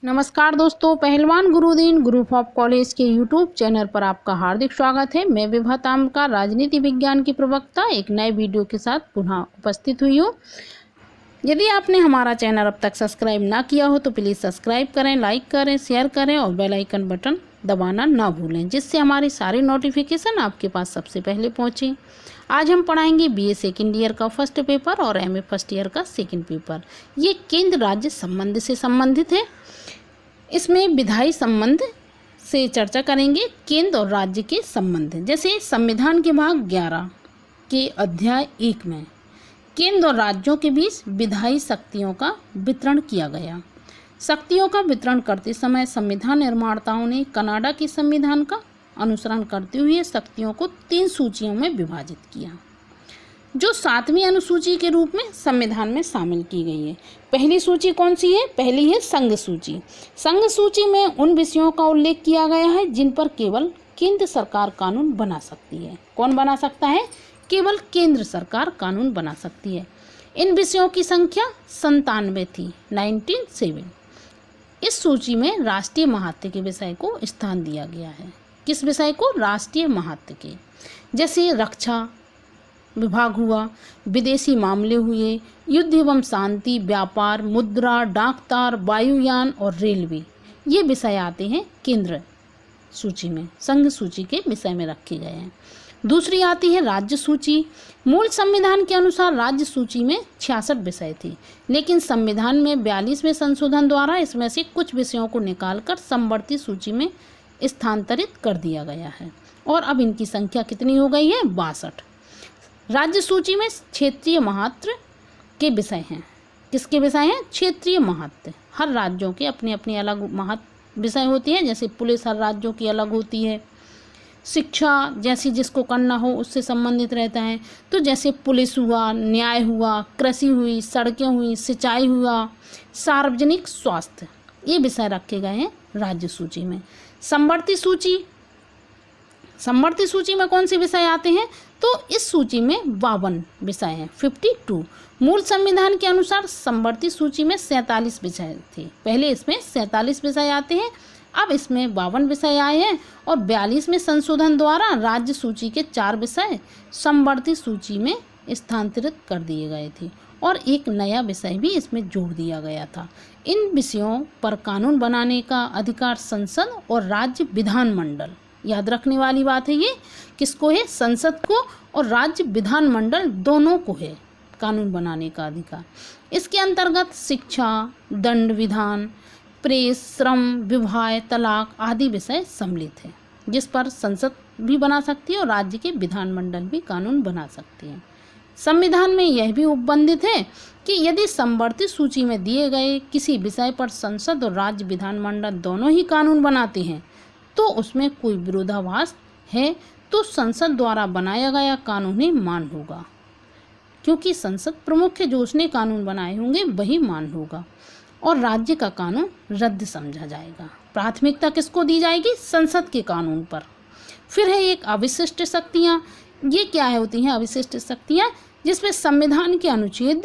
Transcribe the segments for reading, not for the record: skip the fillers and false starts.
नमस्कार दोस्तों, पहलवान गुरुदीन ग्रुप ऑफ कॉलेज के यूट्यूब चैनल पर आपका हार्दिक स्वागत है। मैं विभा ताम्रका, राजनीति विज्ञान की प्रवक्ता, एक नए वीडियो के साथ पुनः उपस्थित हुई हूँ। यदि आपने हमारा चैनल अब तक सब्सक्राइब ना किया हो तो प्लीज़ सब्सक्राइब करें, लाइक करें, शेयर करें और बेल आइकन बटन दबाना ना भूलें, जिससे हमारी सारी नोटिफिकेशन आपके पास सबसे पहले पहुँचे। आज हम पढ़ाएंगे बीए सेकेंड ईयर का फर्स्ट पेपर और एमए फर्स्ट ईयर का सेकेंड पेपर। ये केंद्र राज्य संबंध से संबंधित है। इसमें विधायी संबंध से चर्चा करेंगे, केंद्र और राज्य के संबंध। जैसे संविधान के भाग 11 के अध्याय 1 में केंद्र और राज्यों के बीच विधायी शक्तियों का वितरण किया गया। शक्तियों का वितरण करते समय संविधान निर्माताओं ने कनाडा के संविधान का अनुसरण करते हुए शक्तियों को 3 सूचियों में विभाजित किया, जो 7वीं अनुसूची के रूप में संविधान में शामिल की गई है। पहली सूची कौन सी है? पहली है संघ सूची। संघ सूची में उन विषयों का उल्लेख किया गया है जिन पर केवल केंद्र सरकार कानून बना सकती है। कौन बना सकता है? केवल केंद्र सरकार कानून बना सकती है। इन विषयों की संख्या 97 थी, 97। इस सूची में राष्ट्रीय महत्व के विषय को स्थान दिया गया है। किस विषय को? राष्ट्रीय महत्व के, जैसे रक्षा विभाग हुआ, विदेशी मामले हुए, युद्ध एवं शांति, व्यापार, मुद्रा, डाकतार, वायुयान और रेलवे। ये विषय आते हैं केंद्र सूची में, संघ सूची के विषय में रखे गए हैं। दूसरी आती है राज्य सूची। मूल संविधान के अनुसार राज्य सूची में 66 विषय थे, लेकिन संविधान में 42वें संशोधन द्वारा इसमें से कुछ विषयों को निकालकर समवर्ती सूची में स्थानांतरित कर दिया गया है और अब इनकी संख्या कितनी हो गई है? 62। राज्य सूची में क्षेत्रीय महत्व के विषय हैं। किसके विषय हैं? क्षेत्रीय महत्व। हर राज्यों के अपने अपने अलग महत्व विषय होती है। जैसे पुलिस हर राज्यों की अलग होती है। शिक्षा जैसी जिसको करना हो उससे संबंधित रहता है। तो जैसे पुलिस हुआ, न्याय हुआ, कृषि हुई, सड़कें हुई, सिंचाई हुआ, सार्वजनिक स्वास्थ्य, ये विषय रखे गए हैं राज्य सूची में। समवर्ती सूची, समवर्ती सूची में कौन से विषय आते हैं? तो इस सूची में 52 विषय हैं, 52। मूल संविधान के अनुसार समवर्ती सूची में 47 विषय थे। पहले इसमें 47 विषय आते हैं, अब इसमें 52 विषय आए हैं और 42वें संशोधन द्वारा राज्य सूची के 4 विषय समवर्ती सूची में स्थानांतरित कर दिए गए थे और एक नया विषय भी इसमें जोड़ दिया गया था। इन विषयों पर कानून बनाने का अधिकार संसद और राज्य विधानमंडल, याद रखने वाली बात है ये, किसको है? संसद को और राज्य विधानमंडल दोनों को है कानून बनाने का अधिकार। इसके अंतर्गत शिक्षा, दंड विधान, प्रेस, श्रम, विवाह, तलाक आदि विषय सम्मिलित है, जिस पर संसद भी बना सकती है और राज्य के विधानमंडल भी कानून बना सकते हैं। संविधान में यह भी उपबंधित है कि यदि समवर्ती सूची में दिए गए किसी विषय पर संसद और राज्य विधानमंडल दोनों ही कानून बनाते हैं तो उसमें कोई विरोधाभास है तो संसद द्वारा बनाया गया कानून ही मान्य होगा, क्योंकि संसद प्रमुख है, जो उसने कानून बनाए होंगे वही मान्य होगा और राज्य का कानून रद्द समझा जाएगा। प्राथमिकता किसको दी जाएगी? संसद के कानून पर। फिर है एक अविशिष्ट शक्तियाँ। ये क्या है होती हैं अविशिष्ट शक्तियाँ? जिसमें संविधान के अनुच्छेद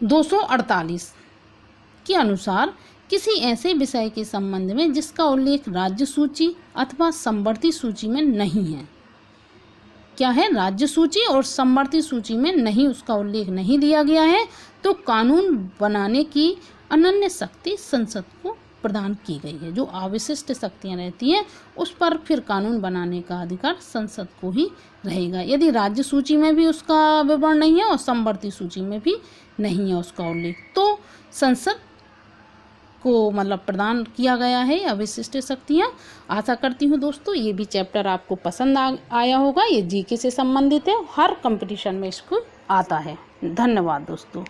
248 के अनुसार किसी ऐसे विषय के संबंध में जिसका उल्लेख राज्य सूची अथवा समवर्ती सूची में नहीं है, क्या है? राज्य सूची और समवर्ती सूची में नहीं, उसका उल्लेख नहीं दिया गया है, तो कानून बनाने की अनन्य शक्ति संसद को प्रदान की गई है। जो अविशिष्ट शक्तियां रहती हैं उस पर फिर कानून बनाने का अधिकार संसद को ही रहेगा। यदि राज्य सूची में भी उसका विवरण नहीं है और समवर्ती सूची में भी नहीं है उसका उल्लेख, तो संसद को मतलब प्रदान किया गया है अविशिष्ट शक्तियाँ। आशा करती हूँ दोस्तों ये भी चैप्टर आपको पसंद आया होगा। ये जीके से संबंधित है, हर कंपटीशन में इसको आता है। धन्यवाद दोस्तों।